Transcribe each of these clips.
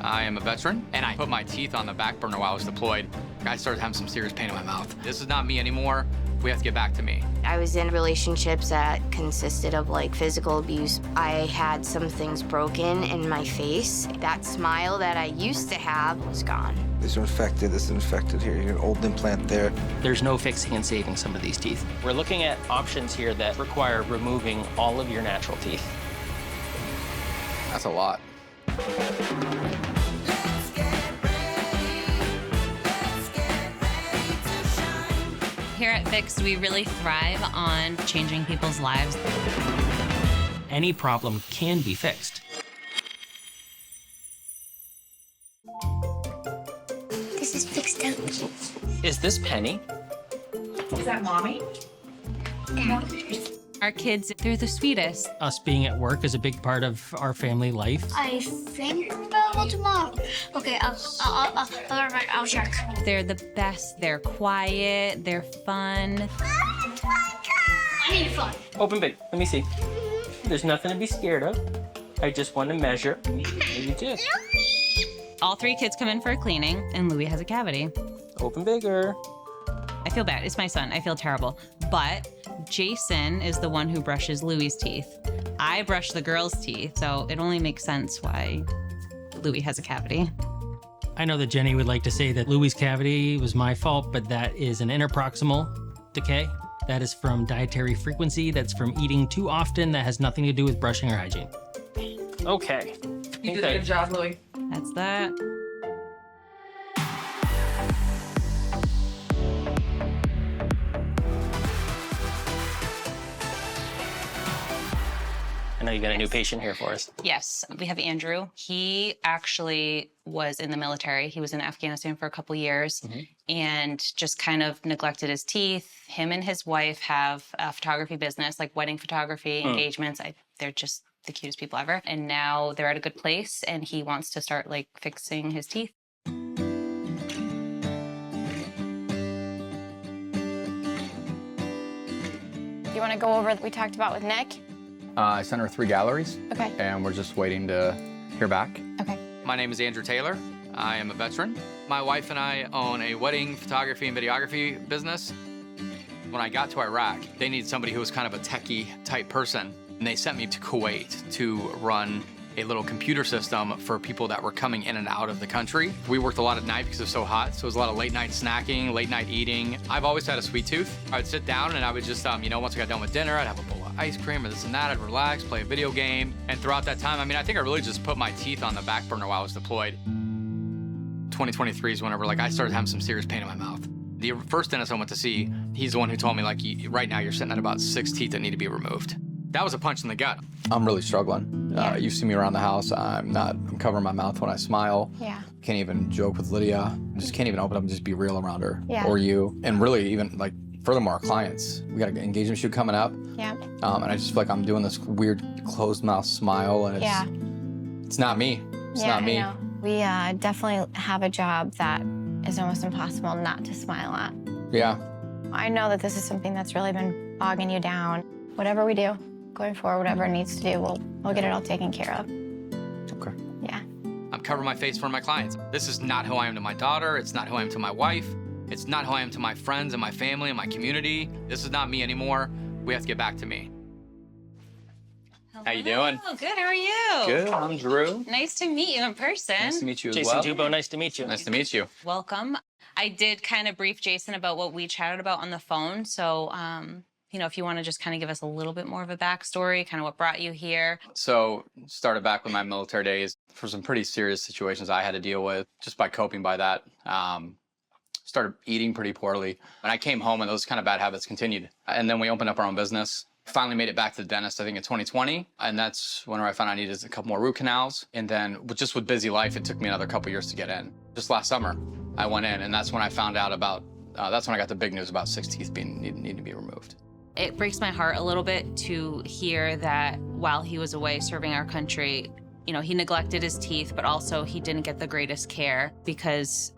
I am a veteran, and I put my teeth on the back burner while I was deployed. I started having some serious pain in my mouth. This is not me anymore. We have to get back to me. I was in relationships that consisted of like physical abuse. I had some things broken in my face. That smile that I used to have was gone. This is infected here. You got an old implant there. There's no fixing and saving some of these teeth. We're looking at options here that require removing all of your natural teeth. That's a lot. Here at FIXT, we really thrive on changing people's lives. Any problem can be fixed. This is FIXT Dental. Is this Penny? Is that Mommy? Dad. Our kids, they're the sweetest. Us being at work is a big part of our family life. I think about tomorrow. Okay, I'll check. They're the best. They're quiet. They're fun. I need fun. Open big. Let me see. There's nothing to be scared of. I just want to measure. Maybe two. All three kids come in for a cleaning, and Louis has a cavity. Open bigger. I feel bad. It's my son. I feel terrible. But Jason is the one who brushes Louis's teeth. I brush the girls' teeth, so it only makes sense why Louis has a cavity. I know that Jenny would like to say that Louis's cavity was my fault, but that is an interproximal decay. That is from dietary frequency. That's from eating too often. That has nothing to do with brushing or hygiene. Okay. You did a good job, Louis. That's that. I know you got a new patient here for us. Yes, we have Andrew. He actually was in the military. He was in Afghanistan for a couple years and just kind of neglected his teeth. Him and his wife have a photography business, like wedding photography, engagements. They're just the cutest people ever. And now they're at a good place and he wants to start like fixing his teeth. You want to go over what we talked about with Nick? I sent her 3 galleries, Okay. and we're just waiting to hear back. Okay. My name is Andrew Taylor. I am a veteran. My wife and I own a wedding photography and videography business. When I got to Iraq, they needed somebody who was kind of a techie type person, and they sent me to Kuwait to run a little computer system for people that were coming in and out of the country. We worked a lot at night because it was so hot, so it was a lot of late night snacking, late night eating. I've always had a sweet tooth. I would sit down and I would just, once I got done with dinner, I'd have a bowl of ice cream or this and that, I'd relax, play a video game. And throughout that time, I think I really just put my teeth on the back burner while I was deployed. 2023 is whenever I started having some serious pain in my mouth. The first dentist I went to see, he's the one who told me right now you're sitting at about 6 teeth that need to be removed. That was a punch in the gut. I'm really struggling. You see me around the house, I'm covering my mouth when I smile. Yeah. Can't even joke with Lydia. Just can't even open up and just be real around her. Yeah. Or you. And really even furthermore, our clients. We got an engagement shoot coming up. Yeah. And I just feel like I'm doing this weird closed mouth smile and it's not me. It's not me. I know. We definitely have a job that is almost impossible not to smile at. Yeah. I know that this is something that's really been bogging you down. Whatever we do, going forward, whatever it needs to do, we'll get it all taken care of. Okay. Yeah. I'm covering my face for my clients. This is not who I am to my daughter. It's not who I am to my wife. It's not who I am to my friends and my family and my community. This is not me anymore. We have to get back to me. Hello. How you doing? Oh, good. How are you? Good. I'm Drew. Nice to meet you in person. Nice to meet you as Jason well. Dubo, nice to meet you. Nice to meet you. Welcome. I did kind of brief Jason about what we chatted about on the phone. So, if you want to just kind of give us a little bit more of a backstory, kind of what brought you here. So, started back with my military days for some pretty serious situations I had to deal with just by coping by that. Started eating pretty poorly. And I came home and those kind of bad habits continued. And then we opened up our own business. Finally made it back to the dentist, I think in 2020. And that's when I found I needed a couple more root canals. And then just with busy life, it took me another couple years to get in. Just last summer, I went in and that's when I found out about, that's when I got the big news about 6 teeth needing to be removed. It breaks my heart a little bit to hear that while he was away serving our country, he neglected his teeth, but also he didn't get the greatest care because,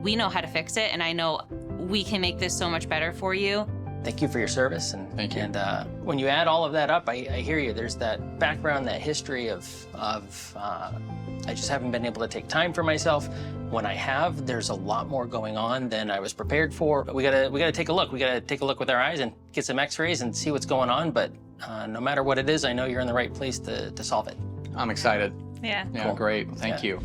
we know how to fix it. And I know we can make this so much better for you. Thank you for your service. And, Thank you. And when you add all of that up, I hear you. There's that background, that history of I just haven't been able to take time for myself. When I have, there's a lot more going on than I was prepared for. But we gotta take a look. We gotta take a look with our eyes and get some x-rays and see what's going on. But no matter what it is, I know you're in the right place to solve it. I'm excited. Yeah. Yeah, Cool. great. Thank you.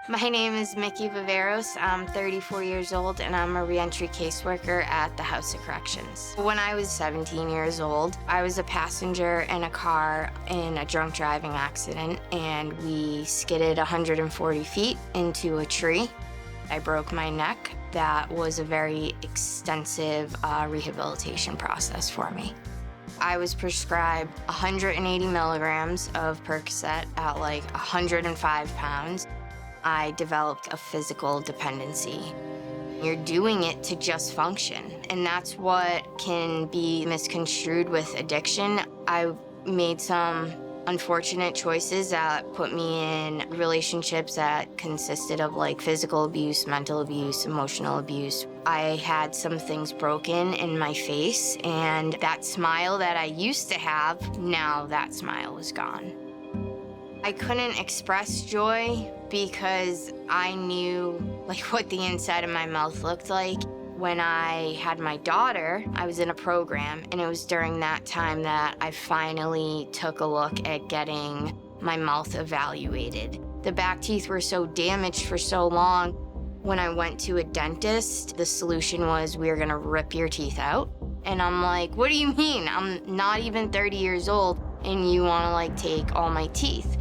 My name is Mickey Viveros. I'm 34 years old and I'm a reentry caseworker at the House of Corrections. When I was 17 years old, I was a passenger in a car in a drunk driving accident and we skidded 140 feet into a tree. I broke my neck. That was a very extensive rehabilitation process for me. I was prescribed 180 milligrams of Percocet at like 105 pounds. I developed a physical dependency. You're doing it to just function, and that's what can be misconstrued with addiction. I made some unfortunate choices that put me in relationships that consisted of like physical abuse, mental abuse, emotional abuse. I had some things broken in my face, and that smile that I used to have, now that smile is gone. I couldn't express joy because I knew like what the inside of my mouth looked like. When I had my daughter, I was in a program, and it was during that time that I finally took a look at getting my mouth evaluated. The back teeth were so damaged for so long. When I went to a dentist, the solution was, we were gonna rip your teeth out. And I'm like, what do you mean? I'm not even 30 years old and you wanna like take all my teeth?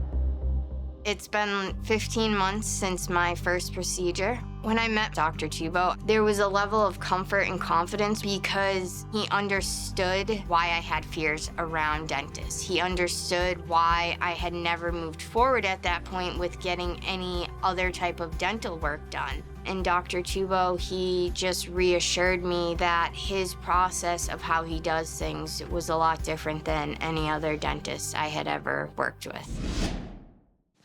It's been 15 months since my first procedure. When I met Dr. Tubo, there was a level of comfort and confidence because he understood why I had fears around dentists. He understood why I had never moved forward at that point with getting any other type of dental work done. And Dr. Tubo, he just reassured me that his process of how he does things was a lot different than any other dentist I had ever worked with.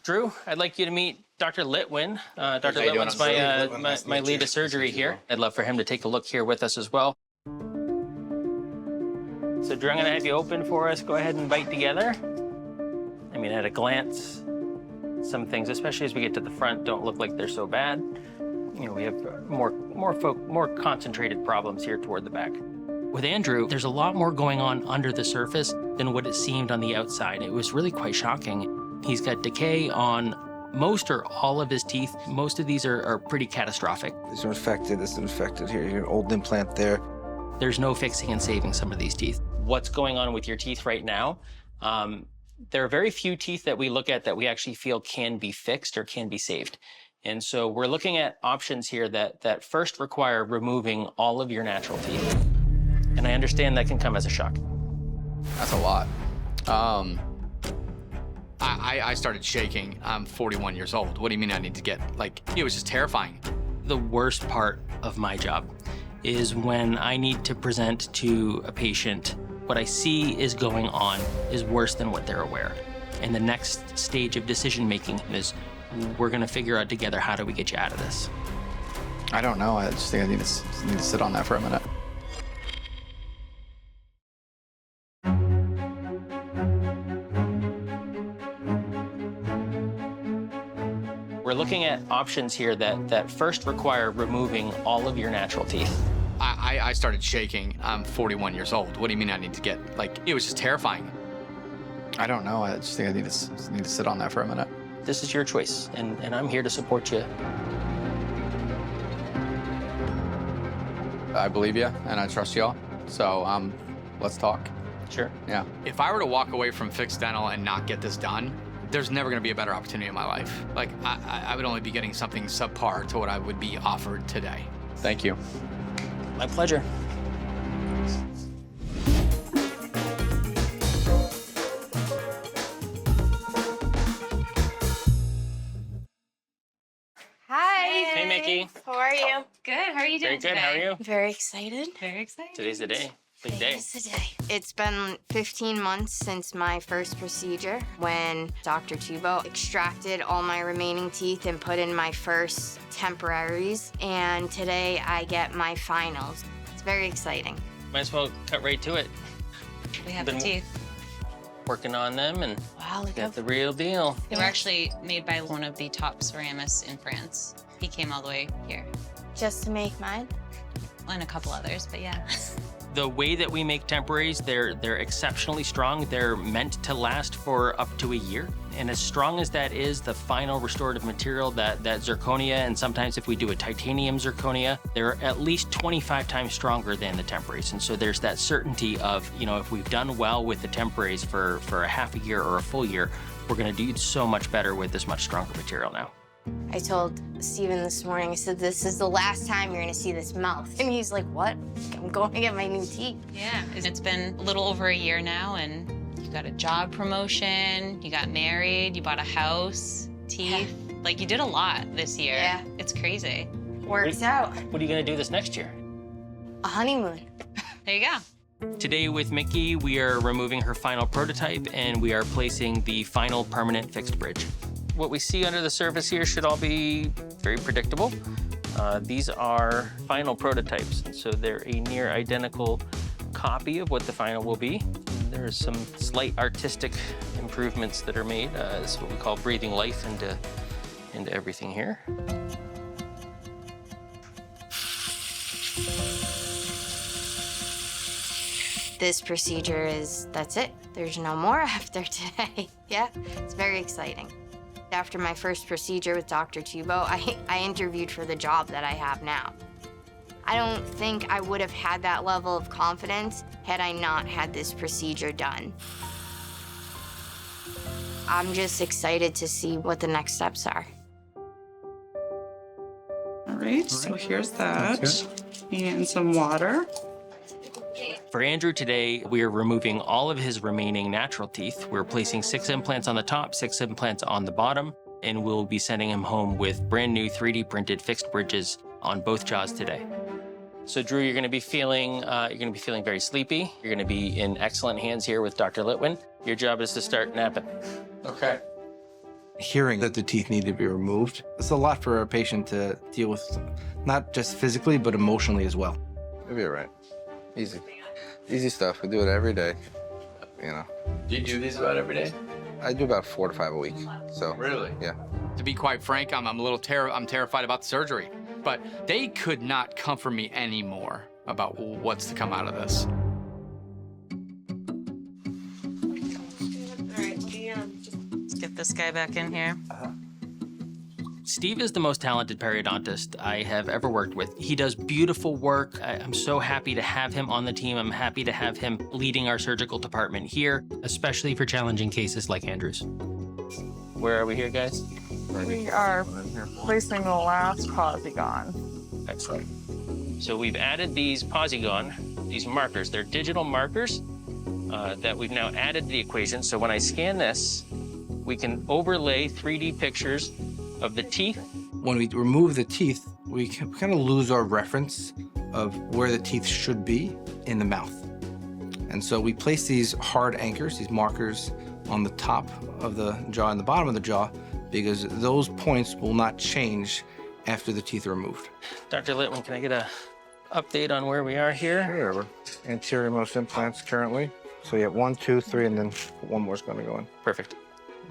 Drew, I'd like you to meet Dr. Litwin. Dr. Litwin's my lead of surgery here. I'd love for him to take a look here with us as well. So Drew, I'm gonna have you open for us. Go ahead and bite together. I mean, at a glance, some things, especially as we get to the front, don't look like they're so bad. You know, we have more concentrated problems here toward the back. With Andrew, there's a lot more going on under the surface than what it seemed on the outside. It was really quite shocking. He's got decay on most or all of his teeth. Most of these are pretty catastrophic. These are infected. This is infected here. You got an old implant there. There's no fixing and saving some of these teeth. What's going on with your teeth right now? There are very few teeth that we look at that we actually feel can be fixed or can be saved. And so we're looking at options here that first require removing all of your natural teeth. And I understand that can come as a shock. That's a lot. I started shaking. I'm 41 years old. What do you mean I need to get, like, it was just terrifying. The worst part of my job is when I need to present to a patient what I see is going on is worse than what they're aware. And the next stage of decision-making is we're gonna figure out together how do we get you out of this. I don't know. I just think I need to sit on that for a minute. We're looking at options here that first require removing all of your natural teeth. I started shaking. I'm 41 years old. What do you mean I need to get, like, it was just terrifying. I don't know. I just think I need to sit on that for a minute. This is your choice, and I'm here to support you. I believe you, and I trust y'all. So, let's talk. Sure. Yeah. If I were to walk away from FIXT Dental and not get this done, there's never gonna be a better opportunity in my life. Like, I would only be getting something subpar to what I would be offered today. Thank you. My pleasure. Hi. Hey, Mickey. How are you? Good. How are you Very doing good. today? How are you? Very excited. Very excited. Today's the day. Big day. It's the day. It's been 15 months since my first procedure when Dr. Tubo extracted all my remaining teeth and put in my first temporaries. And today I get my finals. It's very exciting. Might as well cut right to it. We have the teeth. Working on them, and Wow, look got at the real deal. They were actually made by one of the top ceramists in France. He came all the way here. just to make mine. And a couple others, but yeah. The way that we make temporaries, they're exceptionally strong. They're meant to last for up to a year. And as strong as that is, the final restorative material, that zirconia, and sometimes if we do a titanium zirconia, they're at least 25 times stronger than the temporaries. And so there's that certainty of, you know, if we've done well with the temporaries for a half a year or a full year, we're gonna do so much better with this much stronger material now. I told Steven this morning, I said, this is the last time you're gonna see this mouth. And he's like, what? I'm going to get my new teeth. Yeah, it's been a little over a year now, and you got a job promotion, you got married, you bought a house, teeth. Like, you did a lot this year. Yeah. It's crazy. Works out. What are you gonna do this next year? A honeymoon. There you go. Today with Mickey, we are removing her final prototype and we are placing the final permanent fixed bridge. What we see under the surface here should all be very predictable. These are final prototypes, and so they're a near identical copy of what the final will be. There are some slight artistic improvements that are made. This is what we call breathing life into everything here. This procedure that's it. There's no more after today. Yeah, it's very exciting. After my first procedure with Dr. Tubo, I interviewed for the job that I have now. I don't think I would have had that level of confidence had I not had this procedure done. I'm just excited to see what the next steps are. All right, so here's that. And some water. For Andrew today, we are removing all of his remaining natural teeth. We're placing 6 implants on the top, 6 implants on the bottom, and we'll be sending him home with brand new 3D printed fixed bridges on both jaws today. So Drew, you're gonna be feeling very sleepy. You're gonna be in excellent hands here with Dr. Litwin. Your job is to start napping. Okay. Hearing that the teeth need to be removed, it's a lot for a patient to deal with, not just physically, but emotionally as well. You'll be all right. Easy. Easy stuff. We do it every day, you know. Do you do these about every day? I do about 4 to 5 a week, so. Really? Yeah. To be quite frank, I'm a little I'm terrified about the surgery. But they could not comfort me anymore about what's to come out of this. Let's get this guy back in here. Steve is the most talented periodontist I have ever worked with. He does beautiful work. I'm so happy to have him on the team. I'm happy to have him leading our surgical department here, especially for challenging cases like Andrew's. Where are we here, guys? We are placing the last polygon. Excellent. So we've added these polygon, these markers. They're digital markers that we've now added to the equation. So when I scan this, we can overlay 3D pictures of the teeth. When we remove the teeth, we kind of lose our reference of where the teeth should be in the mouth. And so we place these hard anchors, these markers, on the top of the jaw and the bottom of the jaw, because those points will not change after the teeth are removed. Dr. Litwin, can I get a update on where we are here? Sure. We're anterior most implants currently. So you have 1, 2, 3, and then one more is going to go in. Perfect.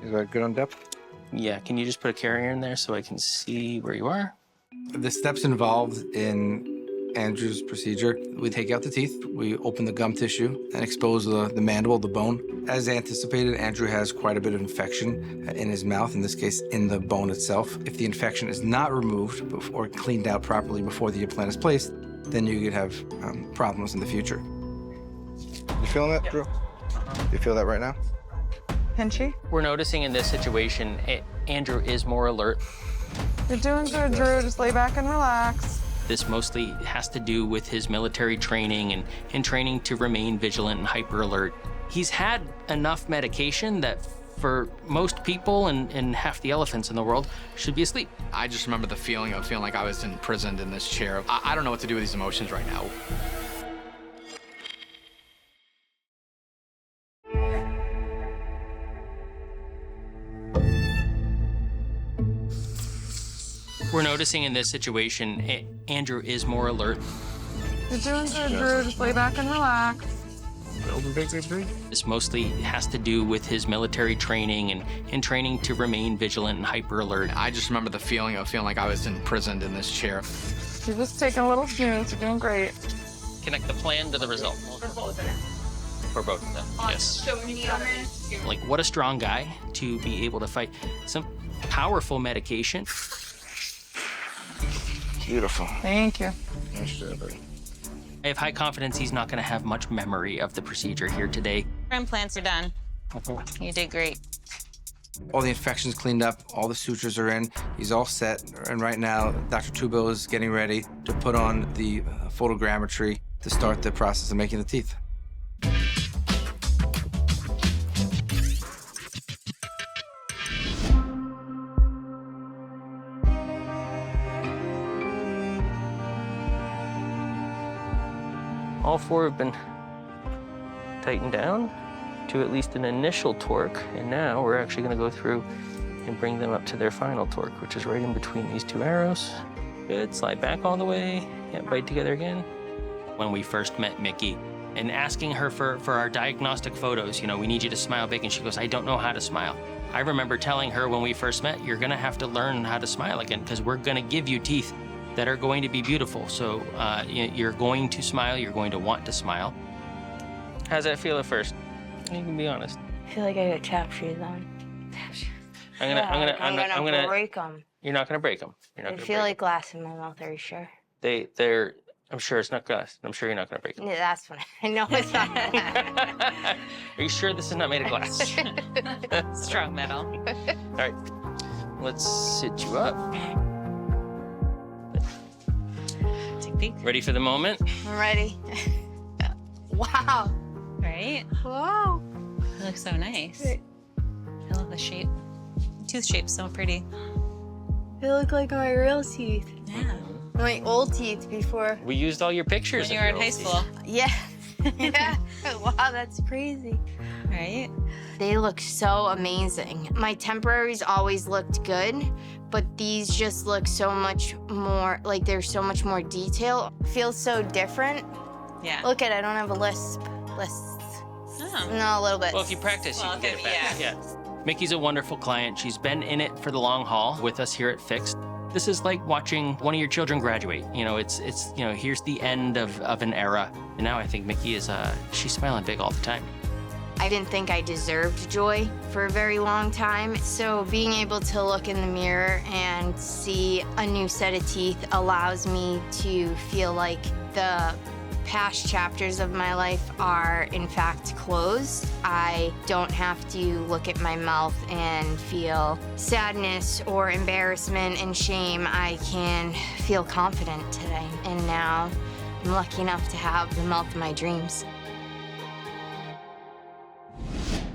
Is that good on depth? Yeah, can you just put a carrier in there so I can see where you are? The steps involved in Andrew's procedure, we take out the teeth, we open the gum tissue and expose the mandible, the bone. As anticipated, Andrew has quite a bit of infection in his mouth, in this case, in the bone itself. If the infection is not removed or cleaned out properly before the implant is placed, then you could have problems in the future. You feeling that, Drew? You feel that right now? Pinchy? We're noticing in this situation, Andrew is more alert. You're doing good, Drew. Just lay back and relax. This mostly has to do with his military training and training to remain vigilant and hyper alert. He's had enough medication that for most people and half the elephants in the world should be asleep. I just remember the feeling of feeling like I was imprisoned in this chair. I don't know what to do with these emotions right now. We're noticing in this situation, Andrew is more alert. You're doing good, Drew. Just lay back and relax. This mostly has to do with his military training and training to remain vigilant and hyper alert. I just remember the feeling of feeling like I was imprisoned in this chair. You're just taking a little snooze. You're doing great. Connect the plan to the result. For both of them, yes. Like, what a strong guy to be able to fight some powerful medication. Beautiful. Thank you. I have high confidence he's not going to have much memory of the procedure here today. Implants are done. You did great. All the infections cleaned up, all the sutures are in, he's all set. And right now, Dr. Tubo is getting ready to put on the photogrammetry to start the process of making the teeth. All four have been tightened down to at least an initial torque, and now we're actually going to go through and bring them up to their final torque, which is right in between these two arrows. Good, slide back all the way, and bite together again. When we first met Mickey, and asking her for our diagnostic photos, you know, we need you to smile big, and she goes, I don't know how to smile. I remember telling her when we first met, you're going to have to learn how to smile again, because we're going to give you teeth that are going to be beautiful. So you're going to smile, you're going to want to smile. How's that feel at first? You can be honest. I feel like I got tap shoes on. I'm gonna break them. You're not gonna break them. You're not I gonna feel break like glass in my mouth. Are you sure? them. They're. I'm sure it's not glass. I'm sure you're not gonna break them. Yeah, that's what I know. It's not. Are you sure this is not made of glass? Strong metal. All right. Let's sit you up. Take a peek. Ready for the moment? I'm ready. Wow. Right? Wow. It looks so nice. I love the shape. Tooth shape's so pretty. They look like my real teeth. Yeah. My old teeth before. We used all your pictures. When you of were your in high old teeth. school, Yeah. Yeah. Wow, that's crazy. right? They look so amazing. My temporaries always looked good, but these just look so much more, like there's so much more detail. Feels so different. Yeah. Look at it, I don't have a lisp. Oh. No, a little bit. Well, if you practice, you Well, can get it back. yeah. Mickey's a wonderful client. She's been in it for the long haul with us here at FIXT. This is like watching one of your children graduate. You know, it's you know, here's the end of an era. And now I think Mickey is, she's smiling big all the time. I didn't think I deserved joy for a very long time. So being able to look in the mirror and see a new set of teeth allows me to feel like the past chapters of my life are in fact closed. I don't have to look at my mouth and feel sadness or embarrassment and shame. I can feel confident today. And now I'm lucky enough to have the mouth of my dreams.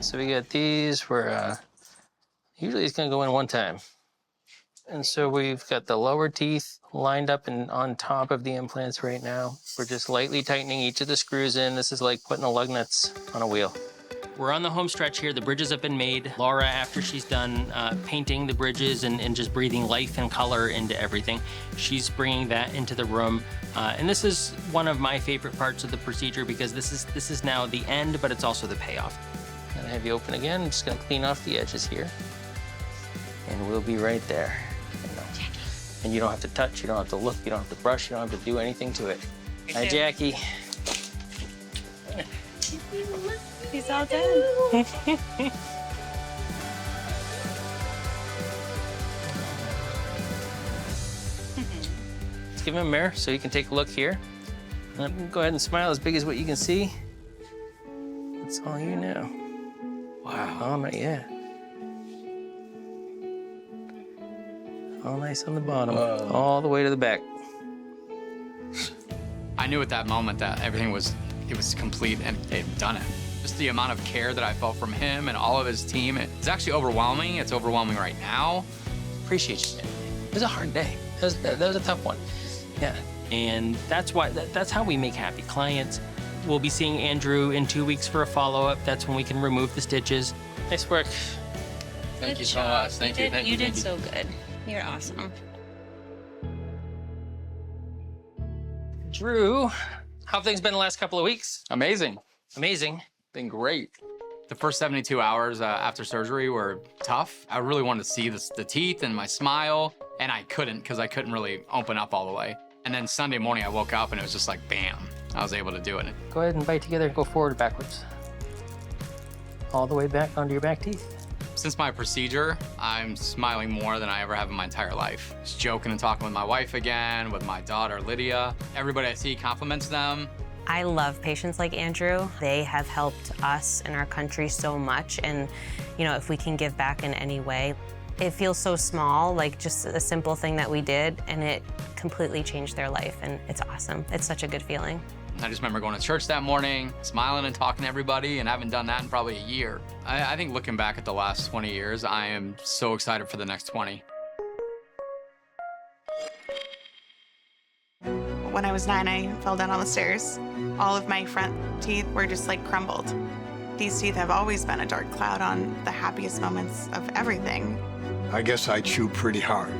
So we got these. We're usually it's gonna go in one time. And so we've got the lower teeth lined up and on top of the implants right now. We're just lightly tightening each of the screws in. This is like putting the lug nuts on a wheel. We're on the home stretch here. The bridges have been made. Laura, after she's done painting the bridges and just breathing life and color into everything, she's bringing that into the room. And this is one of my favorite parts of the procedure because this is now the end, but it's also the payoff. I'm gonna have you open again. I'm just gonna clean off the edges here. And we'll be right there. And you don't have to touch, you don't have to look, you don't have to brush, you don't have to do anything to it. Hi, Jackie. He's all done. Let's give him a mirror so he can take a look here. Go ahead and smile as big as what you can see. That's all you know. Wow. Oh, not yet. All nice on the bottom, all the way to the back. I knew at that moment that everything was complete and they'd done it. Just the amount of care that I felt from him and all of his team, it's actually overwhelming. It's overwhelming right now. Appreciate you. It was a hard day. That was a tough one. Yeah. And that's why, that's how we make happy clients. We'll be seeing Andrew in 2 weeks for a follow-up. That's when we can remove the stitches. Nice work. Thank you so much. Thank you. You did so good. You're awesome. Drew, How have things been the last couple of weeks? Amazing. Amazing. Been great. The first 72 hours after surgery were tough. I really wanted to see the teeth and my smile, and I couldn't because I couldn't really open up all the way. And then Sunday morning, I woke up and it was just like, bam, I was able to do it. Go ahead and bite together and go forward and backwards. All the way back onto your back teeth. Since my procedure, I'm smiling more than I ever have in my entire life. Just joking and talking with my wife again, with my daughter, Lydia. Everybody I see compliments them. I love patients like Andrew. They have helped us and our country so much. And, you know, if we can give back in any way, it feels so small, like just a simple thing that we did, and it completely changed their life. And it's awesome. It's such a good feeling. I just remember going to church that morning, smiling and talking to everybody, and I haven't done that in probably a year. I think looking back at the last 20 years, I am so excited for the next 20. When I was 9, I fell down on the stairs. All of my front teeth were just like crumbled. These teeth have always been a dark cloud on the happiest moments of everything. I guess I chewed pretty hard,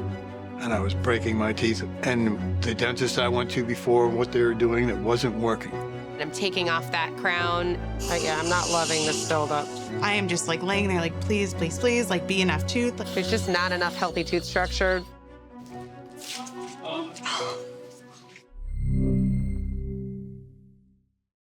and I was breaking my teeth. And the dentist I went to before, what they were doing, it wasn't working. I'm taking off that crown. But yeah, I'm not loving this buildup. I am just like laying there like, please, please, please, like be enough tooth. There's just not enough healthy tooth structure.